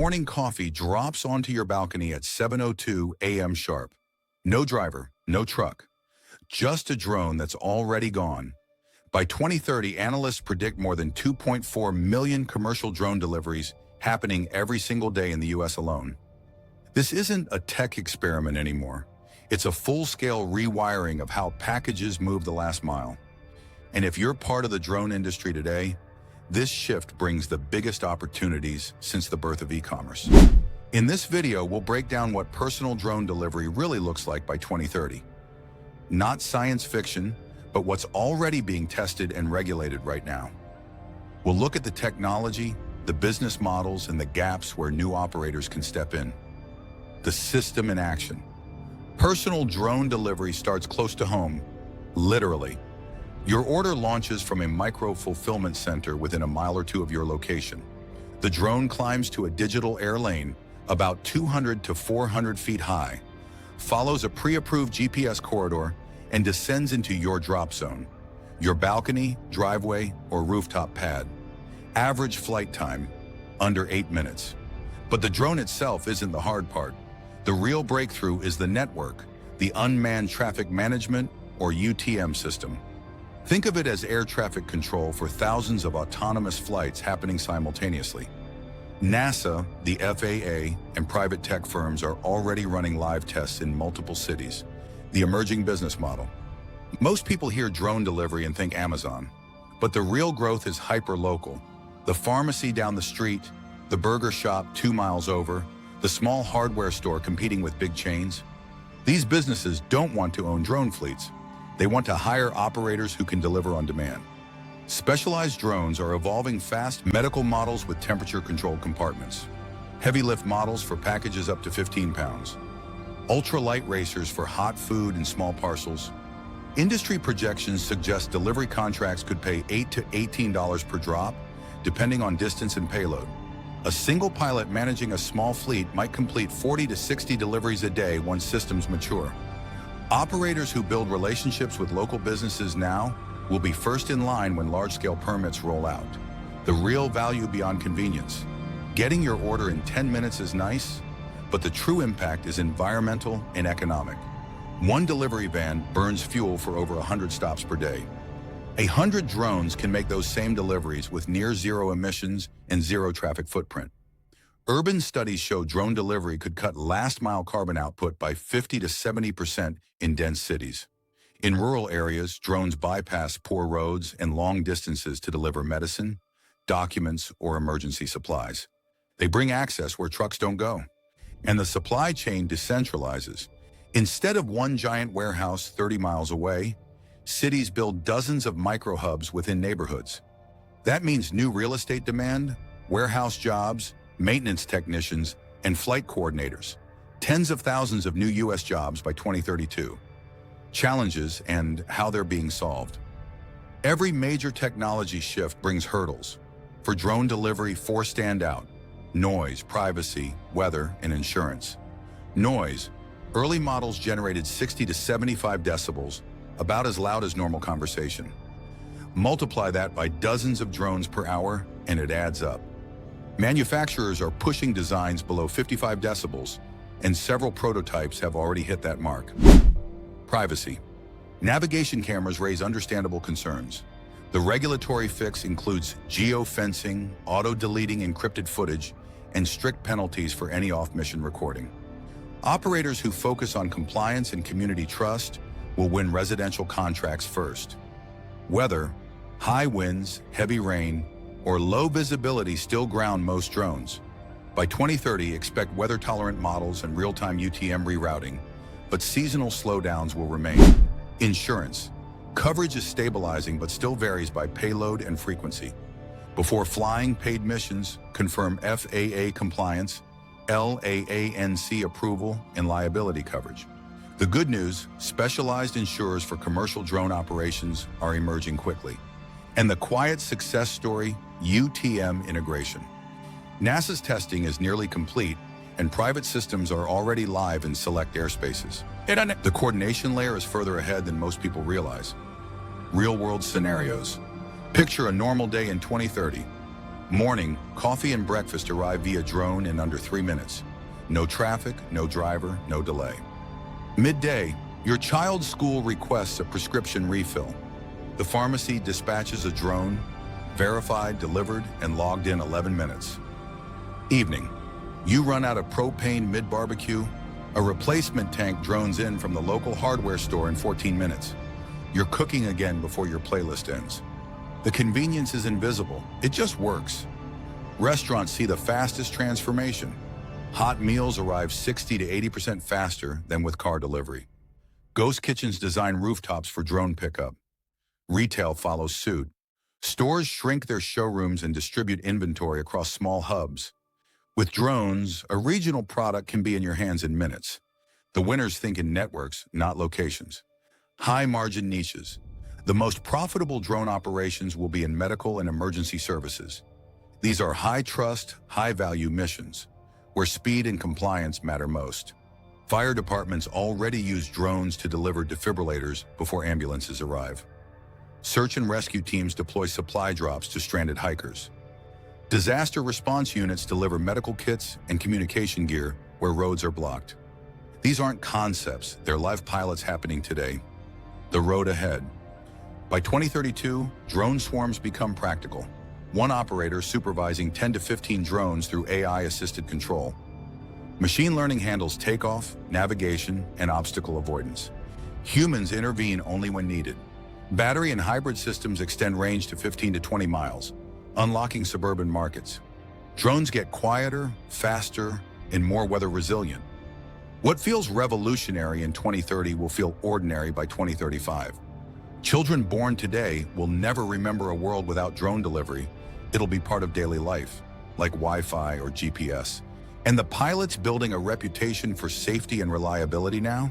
morning coffee drops onto your balcony at 7:02 a.m. sharp. No driver, no truck, just a drone that's already gone. By 2030, analysts predict more than 2.4 million commercial drone deliveries happening every single day in the US alone. This isn't a tech experiment anymore. It's a full-scale rewiring of how packages move the last mile. And if you're part of the drone industry today, this shift brings the biggest opportunities since the birth of e-commerce. In this video, we'll break down what personal drone delivery really looks like by 2030. Not science fiction, but what's already being tested and regulated right now. We'll look at the technology, the business models, and the gaps where new operators can step in. The system in action. Personal drone delivery starts close to home, literally. Your order launches from a micro-fulfillment center within a mile or two of your location. The drone climbs to a digital air lane about 200 to 400 feet high, follows a pre-approved GPS corridor, and descends into your drop zone, your balcony, driveway, or rooftop pad. Average flight time, under 8 minutes. But the drone itself isn't the hard part. The real breakthrough is the network, the Unmanned Traffic Management, or UTM system. Think of it as air traffic control for thousands of autonomous flights happening simultaneously. NASA, the FAA, and private tech firms are already running live tests in multiple cities. The emerging business model. Most people hear drone delivery and think Amazon, but the real growth is hyper-local. The pharmacy down the street, the burger shop 2 miles over, the small hardware store competing with big chains. These businesses don't want to own drone fleets. They want to hire operators who can deliver on demand. Specialized drones are evolving fast. Medical models with temperature-controlled compartments. Heavy lift models for packages up to 15 pounds. Ultralight racers for hot food and small parcels. Industry projections suggest delivery contracts could pay $8 to $18 per drop, depending on distance and payload. A single pilot managing a small fleet might complete 40 to 60 deliveries a day once systems mature. Operators who build relationships with local businesses now will be first in line when large-scale permits roll out. The real value beyond convenience. Getting your order in 10 minutes is nice, but the true impact is environmental and economic. One delivery van burns fuel for over 100 stops per day. 100 drones can make those same deliveries with near zero emissions and zero traffic footprint. Urban studies show drone delivery could cut last-mile carbon output by 50 to 70% in dense cities. In rural areas, drones bypass poor roads and long distances to deliver medicine, documents, or emergency supplies. They bring access where trucks don't go. And the supply chain decentralizes. Instead of one giant warehouse 30 miles away, cities build dozens of micro-hubs within neighborhoods. That means new real estate demand, warehouse jobs, maintenance technicians, and flight coordinators. Tens of thousands of new U.S. jobs by 2032. Challenges and how they're being solved. Every major technology shift brings hurdles. For drone delivery, 4 stand out: noise, privacy, weather, and insurance. Noise. Early models generated 60 to 75 decibels, about as loud as normal conversation. Multiply that by dozens of drones per hour, and it adds up. Manufacturers are pushing designs below 55 decibels, and several prototypes have already hit that mark. Privacy. Navigation cameras raise understandable concerns. The regulatory fix includes geofencing, auto-deleting encrypted footage, and strict penalties for any off-mission recording. Operators who focus on compliance and community trust will win residential contracts first. Weather, high winds, heavy rain, or low visibility still ground most drones. By 2030, expect weather-tolerant models and real-time UTM rerouting, but seasonal slowdowns will remain. Insurance. Coverage is stabilizing but still varies by payload and frequency. Before flying paid missions, confirm FAA compliance, LAANC approval, and liability coverage. The good news, specialized insurers for commercial drone operations are emerging quickly. And the quiet success story, UTM integration. NASA's testing is nearly complete, and private systems are already live in select airspaces. The coordination layer is further ahead than most people realize. Real-world scenarios. Picture a normal day in 2030. Morning, coffee and breakfast arrive via drone in under 3 minutes. No traffic, no driver, no delay. Midday, your child's school requests a prescription refill. The pharmacy dispatches a drone, verified, delivered, and logged in 11 minutes. Evening, you run out of propane mid-barbecue, a replacement tank drones in from the local hardware store in 14 minutes. You're cooking again before your playlist ends. The convenience is invisible, it just works. Restaurants see the fastest transformation. Hot meals arrive 60 to 80% faster than with car delivery. Ghost kitchens design rooftops for drone pickup. Retail follows suit. Stores shrink their showrooms and distribute inventory across small hubs. With drones, a regional product can be in your hands in minutes. The winners think in networks, not locations. High-margin niches. The most profitable drone operations will be in medical and emergency services. These are high-trust, high-value missions, where speed and compliance matter most. Fire departments already use drones to deliver defibrillators before ambulances arrive. Search and rescue teams deploy supply drops to stranded hikers. Disaster response units deliver medical kits and communication gear where roads are blocked. These aren't concepts, they're live pilots happening today. The road ahead. By 2032, drone swarms become practical. One operator supervising 10 to 15 drones through AI-assisted control. Machine learning handles takeoff, navigation, and obstacle avoidance. Humans intervene only when needed. Battery and hybrid systems extend range to 15 to 20 miles, unlocking suburban markets. Drones get quieter, faster, and more weather resilient. What feels revolutionary in 2030 will feel ordinary by 2035. Children born today will never remember a world without drone delivery. It'll be part of daily life, like Wi-Fi or GPS. And the pilots building a reputation for safety and reliability now,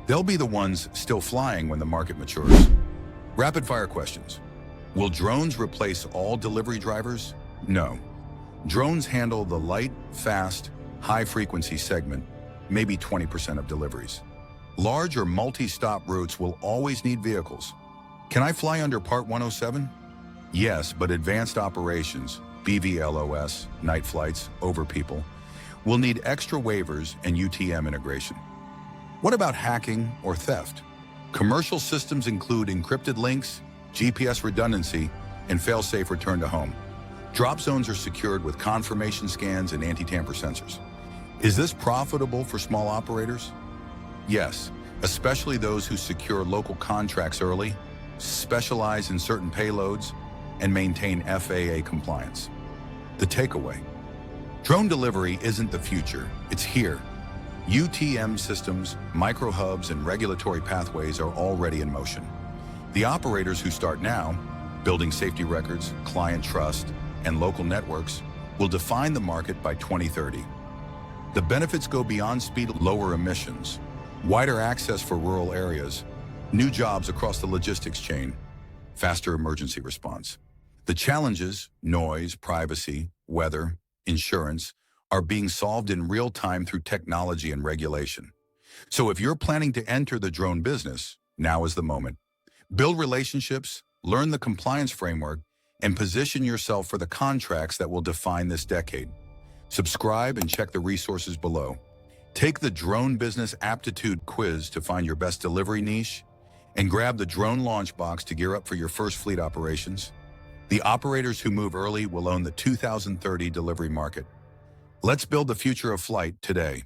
they'll be the ones still flying when the market matures. Rapid-fire questions. Will drones replace all delivery drivers? No. Drones handle the light, fast, high-frequency segment, maybe 20% of deliveries. Large or multi-stop routes will always need vehicles. Can I fly under Part 107? Yes, but advanced operations, BVLOS, night flights, over people, will need extra waivers and UTM integration. What about hacking or theft? Commercial systems include encrypted links, GPS redundancy, and fail-safe return to home. Drop zones are secured with confirmation scans and anti-tamper sensors. Is this profitable for small operators? Yes, especially those who secure local contracts early, specialize in certain payloads, and maintain FAA compliance. The takeaway: drone delivery isn't the future, it's here. UTM systems, micro-hubs, and regulatory pathways are already in motion. The operators who start now, building safety records, client trust, and local networks, will define the market by 2030. The benefits go beyond speed: lower emissions, wider access for rural areas, new jobs across the logistics chain, faster emergency response. The challenges, noise, privacy, weather, insurance, are being solved in real time through technology and regulation. So if you're planning to enter the drone business, now is the moment. Build relationships, learn the compliance framework, and position yourself for the contracts that will define this decade. Subscribe and check the resources below. Take the Drone Business Aptitude Quiz to find your best delivery niche, and grab the Drone Launch Box to gear up for your first fleet operations. The operators who move early will own the 2030 delivery market. Let's build the future of flight today.